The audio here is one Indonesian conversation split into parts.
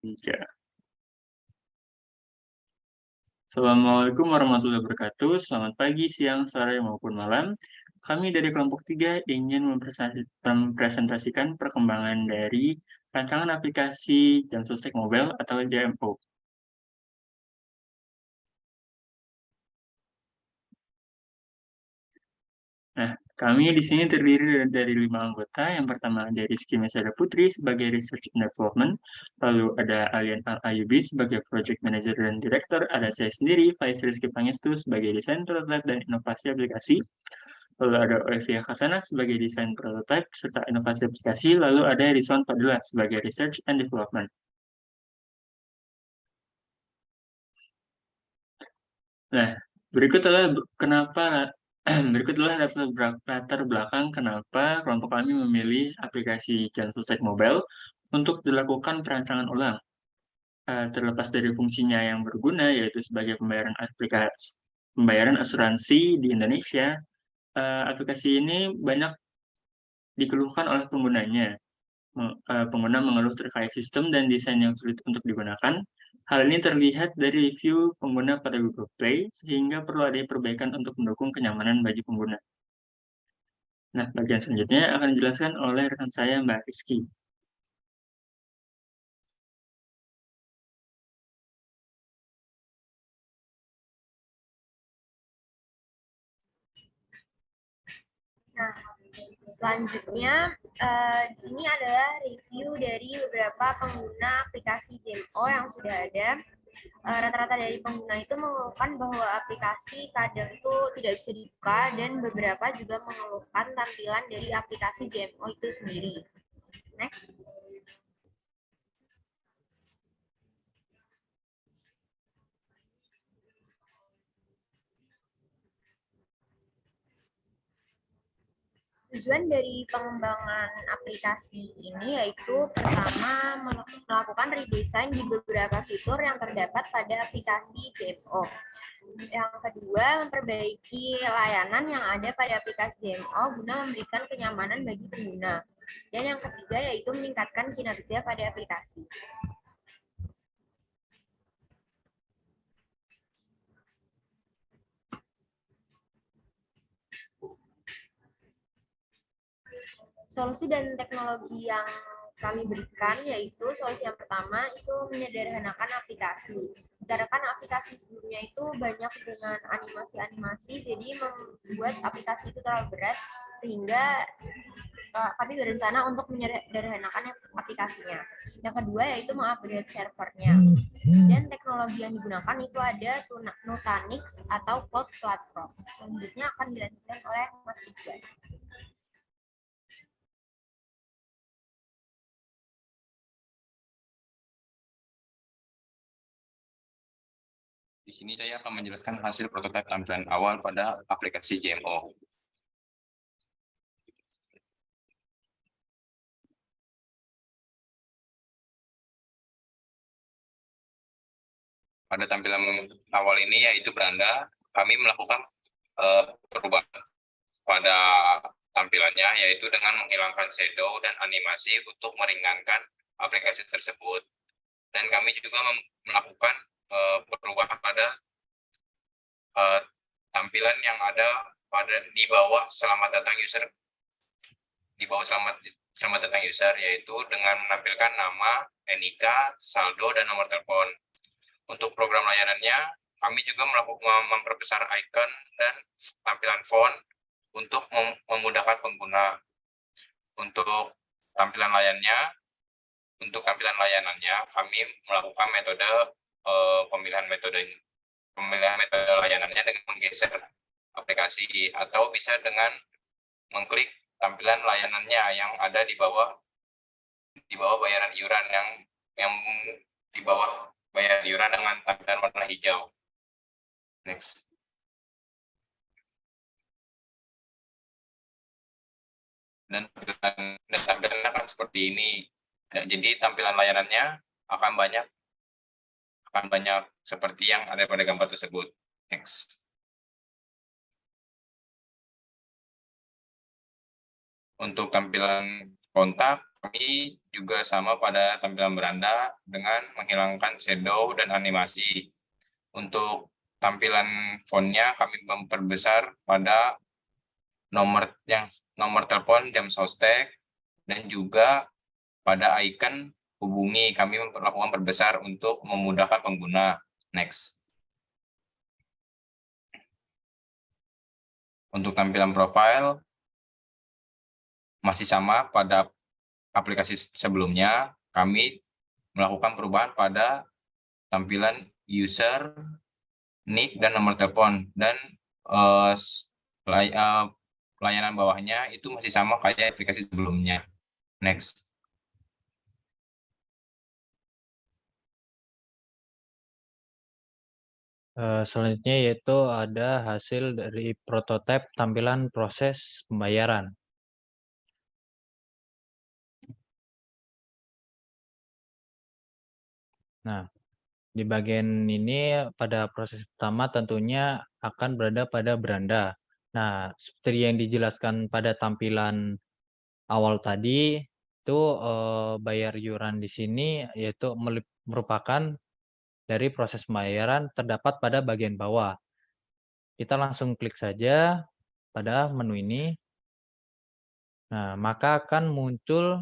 3. Assalamualaikum warahmatullahi wabarakatuh. Selamat pagi, siang, sore, maupun malam. Kami dari kelompok 3 ingin mempresentasikan perkembangan dari rancangan aplikasi Jamsostek Mobile atau JMO. Nah, kami di sini terdiri dari 5 anggota. Yang pertama ada Rizky Mesada Putri sebagai Research and Development, lalu ada Alian Al-Ayubi sebagai Project Manager dan Director, ada saya sendiri, Faiz Rizky Pangestu sebagai Desain Prototype dan Inovasi Aplikasi, lalu ada Olivia Khasana sebagai Desain Prototype serta Inovasi Aplikasi, lalu ada Rizwan Fadila sebagai Research and Development. Nah, berikutlah latar belakang kenapa kelompok kami memilih aplikasi Jamsostek Mobile untuk dilakukan perancangan ulang. Terlepas dari fungsinya yang berguna, yaitu sebagai pembayaran asuransi di Indonesia, aplikasi ini banyak dikeluhkan oleh penggunanya. Pengguna mengeluh terkait sistem dan desain yang sulit untuk digunakan. Hal ini terlihat dari review pengguna pada Google Play, sehingga perlu ada perbaikan untuk mendukung kenyamanan bagi pengguna. Nah, bagian selanjutnya akan dijelaskan oleh rekan saya, Mbak Rizky. Nah, selanjutnya di sini adalah review dari beberapa pengguna aplikasi JMO yang sudah ada. Rata-rata dari pengguna itu mengeluhkan bahwa aplikasi kadang itu tidak bisa dibuka dan beberapa juga mengeluhkan tampilan dari aplikasi JMO itu sendiri. Next. Tujuan dari pengembangan aplikasi ini yaitu pertama melakukan redesign di beberapa fitur yang terdapat pada aplikasi JMO. Yang kedua, memperbaiki layanan yang ada pada aplikasi JMO guna memberikan kenyamanan bagi pengguna. Dan yang ketiga yaitu meningkatkan kinerja pada aplikasi. Solusi dan teknologi yang kami berikan yaitu solusi yang pertama itu menyederhanakan aplikasi. Dikarenakan aplikasi sebelumnya itu banyak dengan animasi-animasi, jadi membuat aplikasi itu terlalu berat, sehingga kami berencana untuk menyederhanakan aplikasinya. Yang kedua yaitu mengupgrade servernya. Dan teknologi yang digunakan itu ada Nutanix atau Cloud Platform. Selanjutnya akan dilanjutkan oleh Mas Rizwan. Di sini saya akan menjelaskan hasil prototipe tampilan awal pada aplikasi JMO. Pada tampilan awal ini yaitu beranda, kami melakukan perubahan pada tampilannya yaitu dengan menghilangkan shadow dan animasi untuk meringankan aplikasi tersebut. Dan kami juga melakukan perubahan pada tampilan yang ada di bawah selamat datang user, selamat datang user, yaitu dengan menampilkan nama, NIK, saldo, dan nomor telepon. Untuk program layanannya, kami juga memperbesar icon dan tampilan font untuk memudahkan pengguna. Untuk tampilan layanannya, kami melakukan pemilihan metode layanannya dengan menggeser aplikasi, atau bisa dengan mengklik tampilan layanannya yang ada di bawah bayaran iuran yang di bawah bayaran iuran dengan tampilan warna hijau. Next. Dan tampilannya akan seperti ini. Jadi tampilan layanannya akan banyak seperti yang ada pada gambar tersebut. Next. Untuk tampilan kontak, Kami juga sama pada tampilan beranda dengan menghilangkan shadow dan animasi. Untuk tampilan fontnya kami memperbesar pada nomor telepon jam sostek dan juga pada icon hubungi kami melakukan perbesar untuk memudahkan pengguna. Next. Untuk tampilan profile masih sama pada aplikasi sebelumnya, kami melakukan perubahan pada tampilan user, nick, dan nomor telepon. Dan layanan bawahnya itu masih sama kayak aplikasi sebelumnya. Next. Selanjutnya yaitu ada hasil dari prototipe tampilan proses pembayaran. Nah, di bagian ini pada proses pertama tentunya akan berada pada beranda. Nah, seperti yang dijelaskan pada tampilan awal tadi, itu bayar iuran di sini yaitu merupakan dari proses pembayaran terdapat pada bagian bawah. Kita langsung klik saja pada menu ini. Nah, maka akan muncul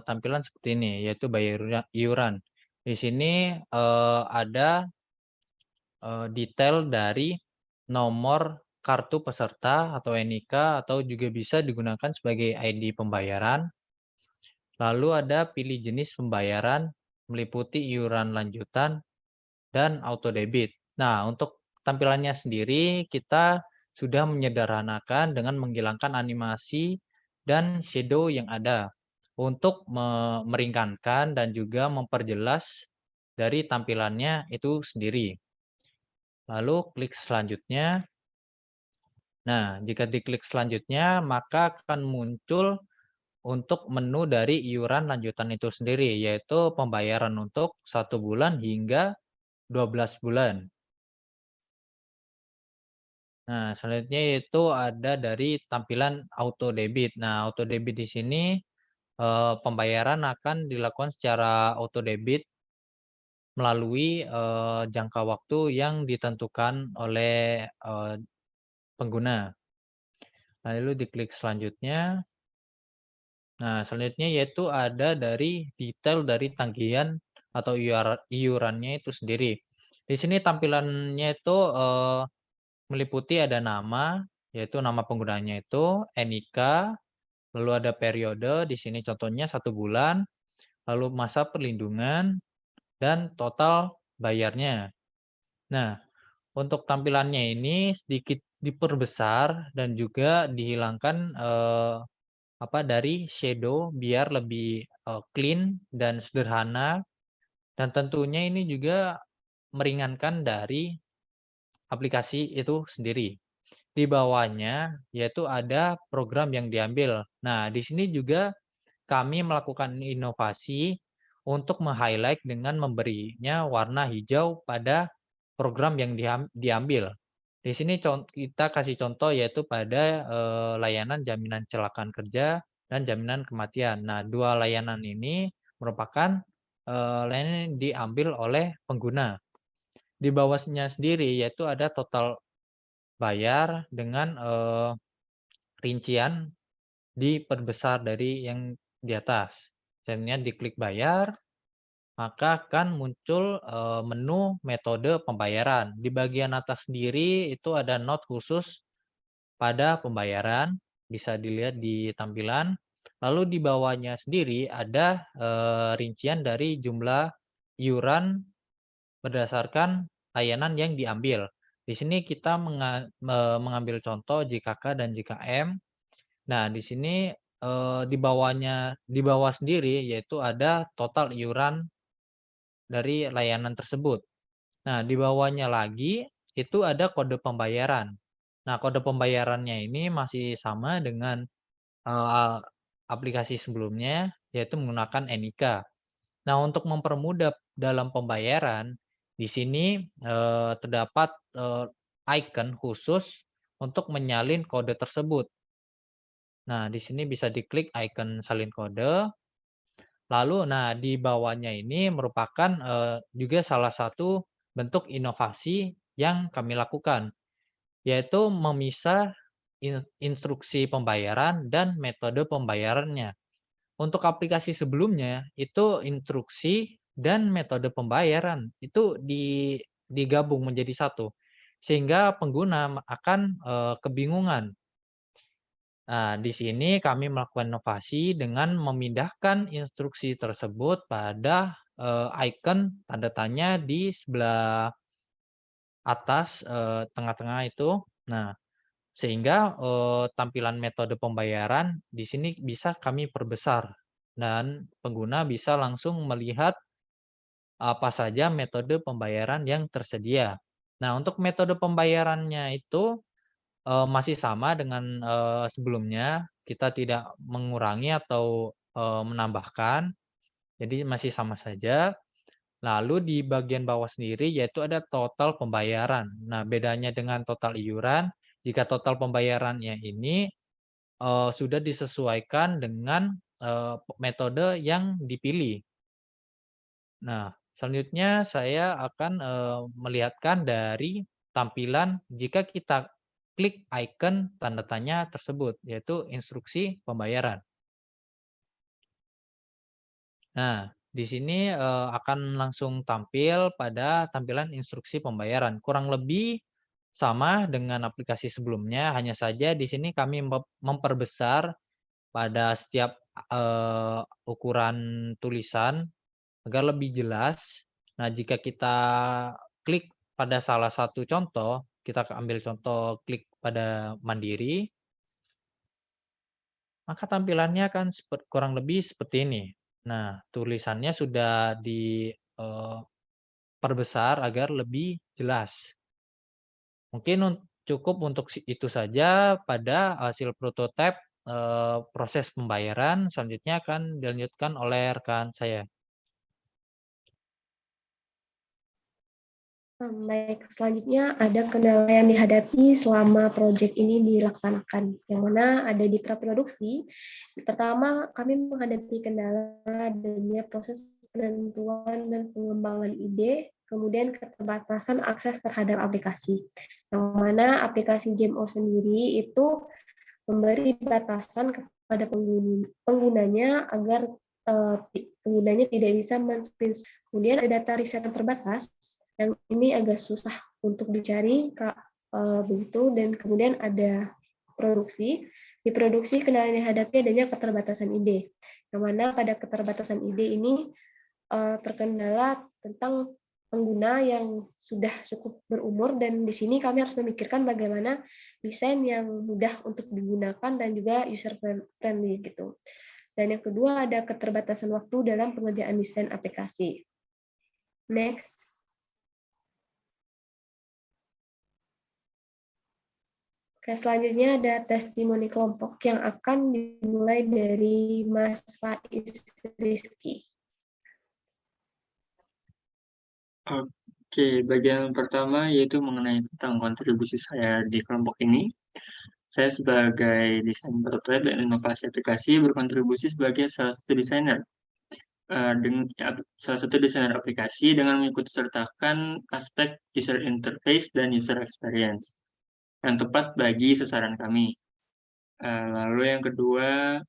tampilan seperti ini, yaitu bayar iuran. Di sini ada detail dari nomor kartu peserta atau NIK atau juga bisa digunakan sebagai ID pembayaran. Lalu ada pilih jenis pembayaran, meliputi iuran lanjutan, dan auto debit. Nah, untuk tampilannya sendiri kita sudah menyederhanakan dengan menghilangkan animasi dan shadow yang ada untuk meringankan dan juga memperjelas dari tampilannya itu sendiri. Lalu klik selanjutnya. Nah, jika diklik selanjutnya, maka akan muncul untuk menu dari iuran lanjutan itu sendiri, yaitu pembayaran untuk 1 bulan hingga 12 bulan. Nah, selanjutnya itu ada dari tampilan auto debit. Nah, auto debit di sini pembayaran akan dilakukan secara auto debit melalui jangka waktu yang ditentukan oleh pengguna. Lalu diklik selanjutnya. Nah, selanjutnya yaitu ada dari detail dari tagihan atau iurannya itu sendiri. Di sini tampilannya itu meliputi ada nama, yaitu nama penggunanya itu, NIK, lalu ada periode, di sini contohnya 1 bulan, lalu masa perlindungan, dan total bayarnya. Nah, untuk tampilannya ini sedikit diperbesar dan juga dihilangkan dari shadow biar lebih clean dan sederhana, dan tentunya ini juga meringankan dari aplikasi itu sendiri. Di bawahnya yaitu ada program yang diambil. Nah, di sini juga kami melakukan inovasi untuk meng-highlight dengan memberinya warna hijau pada program yang diambil. Di sini kita kasih contoh yaitu pada layanan jaminan kecelakaan kerja dan jaminan kematian. Nah, 2 layanan ini merupakan layanan yang diambil oleh pengguna. Di bawahnya sendiri yaitu ada total bayar dengan rincian diperbesar dari yang di atas. Misalnya diklik bayar, maka akan muncul menu metode pembayaran. Di bagian atas sendiri itu ada not khusus pada pembayaran, bisa dilihat di tampilan. Lalu di bawahnya sendiri ada rincian dari jumlah iuran berdasarkan layanan yang diambil. Di sini kita mengambil contoh JKK dan JKM. Nah, di sini di bawah sendiri yaitu ada total iuran dari layanan tersebut. Nah, di bawahnya lagi itu ada kode pembayaran. Nah, kode pembayarannya ini masih sama dengan aplikasi sebelumnya, yaitu menggunakan NIK. Nah, untuk mempermudah dalam pembayaran, di sini terdapat icon khusus untuk menyalin kode tersebut. Nah, di sini bisa diklik icon salin kode. Lalu, nah di bawahnya ini merupakan juga salah satu bentuk inovasi yang kami lakukan, yaitu memisah instruksi pembayaran dan metode pembayarannya. Untuk aplikasi sebelumnya itu instruksi dan metode pembayaran itu digabung menjadi satu, sehingga pengguna akan kebingungan. Nah, di sini kami melakukan inovasi dengan memindahkan instruksi tersebut pada icon tanda tanya di sebelah atas tengah-tengah itu. Nah, sehingga tampilan metode pembayaran di sini bisa kami perbesar dan pengguna bisa langsung melihat apa saja metode pembayaran yang tersedia. Nah, untuk metode pembayarannya itu masih sama dengan sebelumnya, kita tidak mengurangi atau menambahkan, jadi masih sama saja. Lalu di bagian bawah sendiri yaitu ada total pembayaran. Nah, bedanya dengan total iuran, jika total pembayarannya ini sudah disesuaikan dengan metode yang dipilih. Nah, selanjutnya saya akan melihatkan dari tampilan jika kita klik icon tanda tanya tersebut, yaitu instruksi pembayaran. Nah, di sini akan langsung tampil pada tampilan instruksi pembayaran. Kurang lebih sama dengan aplikasi sebelumnya, hanya saja di sini kami memperbesar pada setiap ukuran tulisan agar lebih jelas. Nah, jika kita klik pada salah satu contoh, kita ambil contoh klik pada Mandiri, maka tampilannya akan kurang lebih seperti ini. Nah, tulisannya sudah diperbesar agar lebih jelas. Mungkin cukup untuk itu saja pada hasil prototipe proses pembayaran. Selanjutnya akan dilanjutkan oleh rekan saya. Baik, selanjutnya ada kendala yang dihadapi selama proyek ini dilaksanakan, yang mana ada di praproduksi. Pertama, kami menghadapi kendala adanya proses penentuan dan pengembangan ide, kemudian keterbatasan akses terhadap aplikasi. Yang mana aplikasi GMO sendiri itu memberi batasan kepada penggunanya agar penggunanya tidak bisa men-screenshot. Kemudian ada data riset yang terbatas, yang ini agak susah untuk dicari, begitu. Dan kemudian ada produksi. Di produksi kendala yang dihadapi adanya keterbatasan ide, yang mana pada keterbatasan ide ini terkendala tentang pengguna yang sudah cukup berumur, dan di sini kami harus memikirkan bagaimana desain yang mudah untuk digunakan dan juga user friendly gitu. Dan yang kedua ada keterbatasan waktu dalam pengerjaan desain aplikasi. Next. Oke, selanjutnya ada testimoni kelompok yang akan dimulai dari Mas Faiz Rizky. Oke, bagian pertama yaitu mengenai tentang kontribusi saya di kelompok ini. Saya sebagai desain prototipe dan inovasi aplikasi berkontribusi sebagai salah satu desainer. Salah satu desainer aplikasi dengan mengikut sertakan aspek user interface dan user experience yang tepat bagi sasaran kami. Lalu yang kedua,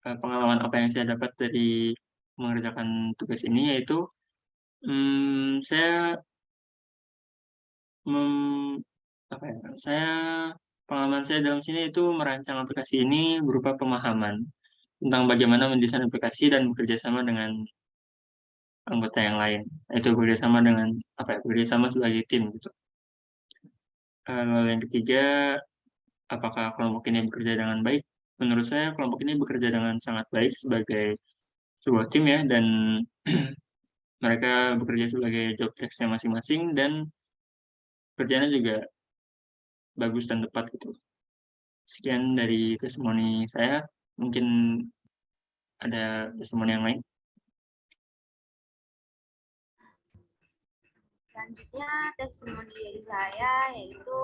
pengalaman apa yang saya dapat dari mengerjakan tugas ini yaitu saya pengalaman saya dalam sini itu merancang aplikasi ini berupa pemahaman tentang bagaimana mendesain aplikasi dan bekerja sama dengan anggota yang lain. Itu bekerja sama sebagai tim gitu. Lalu yang ketiga, apakah kelompok ini bekerja dengan baik? Menurut saya kelompok ini bekerja dengan sangat baik sebagai sebuah tim ya, dan mereka bekerja sebagai job desk-nya masing-masing dan kerjanya juga bagus dan tepat gitu. Sekian dari testimoni saya, mungkin ada testimoni yang lain. Selanjutnya testimoni dari saya yaitu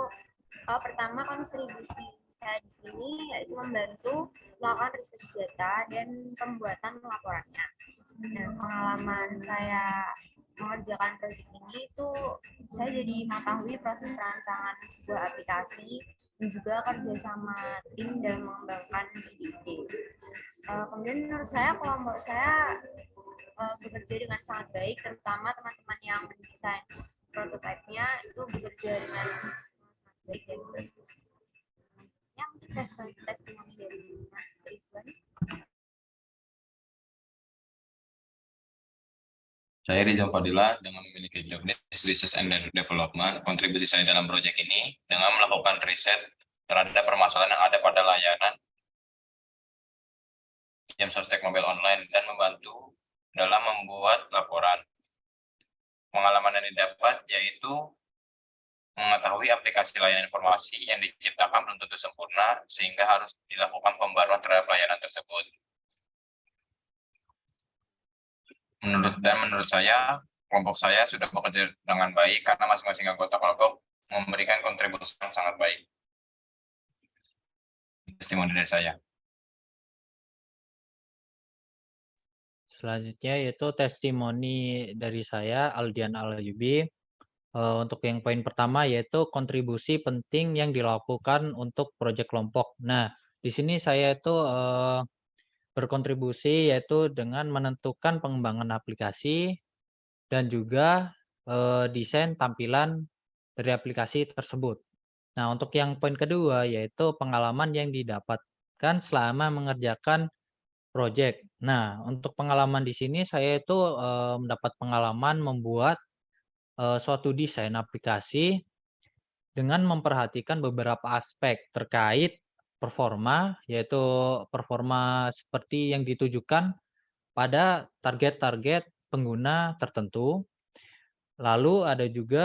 pertama kontribusi saya di sini yaitu membantu melakukan riset data dan pembuatan laporannya. Nah, pengalaman saya mengerjakan proyek ini itu saya jadi mengetahui proses perancangan sebuah aplikasi dan juga kerjasama tim dalam mengembangkan ide. Kemudian menurut saya kelompok saya bekerja dengan sangat baik, terutama teman-teman yang mendesain prototipenya itu bekerja dengan sangat baik dan bagus. Yang testimoni dari Mas Ridwan. Saya Rizal Fadila dengan memiliki job desk Research and Development. Kontribusi saya dalam proyek ini dengan melakukan riset terhadap permasalahan yang ada pada layanan jam sostek mobile online dan membantu dalam membuat laporan. Pengalaman yang didapat yaitu mengetahui aplikasi layanan informasi yang diciptakan belum tentu sempurna sehingga harus dilakukan pembaruan terhadap layanan tersebut. Menurut saya, kelompok saya sudah bekerja dengan baik karena masing-masing anggota kelompok memberikan kontribusi yang sangat baik. Testimoni dari saya. Selanjutnya yaitu testimoni dari saya, Aldian Alayubi. Untuk yang poin pertama yaitu kontribusi penting yang dilakukan untuk proyek kelompok. Nah, di sini saya itu berkontribusi yaitu dengan menentukan pengembangan aplikasi dan juga desain tampilan dari aplikasi tersebut. Nah, untuk yang poin kedua yaitu pengalaman yang didapatkan selama mengerjakan proyek. Nah, untuk pengalaman di sini saya itu mendapat pengalaman membuat suatu desain aplikasi dengan memperhatikan beberapa aspek terkait performa, yaitu performa seperti yang ditujukan pada target-target pengguna tertentu. Lalu ada juga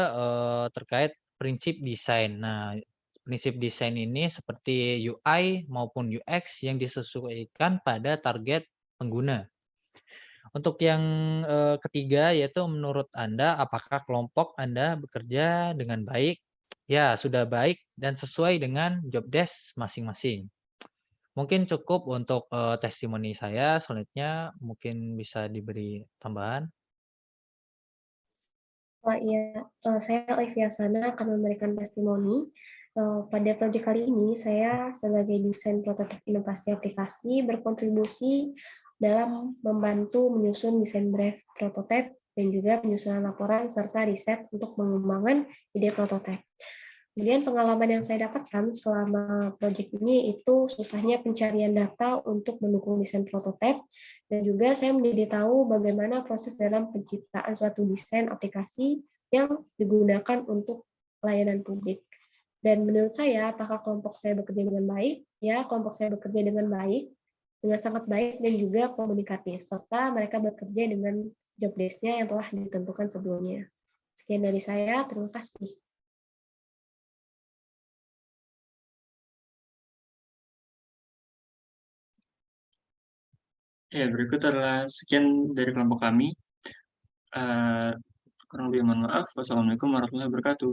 terkait prinsip desain. Nah, prinsip desain ini seperti UI maupun UX yang disesuaikan pada target pengguna. Untuk yang ketiga yaitu menurut Anda apakah kelompok Anda bekerja dengan baik? Ya, sudah baik dan sesuai dengan job desk masing-masing. Mungkin cukup untuk testimoni saya, selanjutnya mungkin bisa diberi tambahan. Oh iya, saya Olivia Sana akan memberikan testimoni. Pada proyek kali ini, saya sebagai desain prototip inovasi aplikasi berkontribusi dalam membantu menyusun desain brief prototip dan juga penyusunan laporan serta riset untuk mengembangkan ide prototip. Kemudian pengalaman yang saya dapatkan selama proyek ini itu susahnya pencarian data untuk mendukung desain prototip, dan juga saya menjadi tahu bagaimana proses dalam penciptaan suatu desain aplikasi yang digunakan untuk layanan publik. Dan menurut saya, apakah kelompok saya bekerja dengan baik? Ya, kelompok saya bekerja dengan baik, dengan sangat baik dan juga komunikatif, serta mereka bekerja dengan job desk-nya yang telah ditentukan sebelumnya. Sekian dari saya, terima kasih. Ya, berikut adalah sekian dari kelompok kami. Kurang lebih mohon maaf. Wassalamualaikum warahmatullahi wabarakatuh.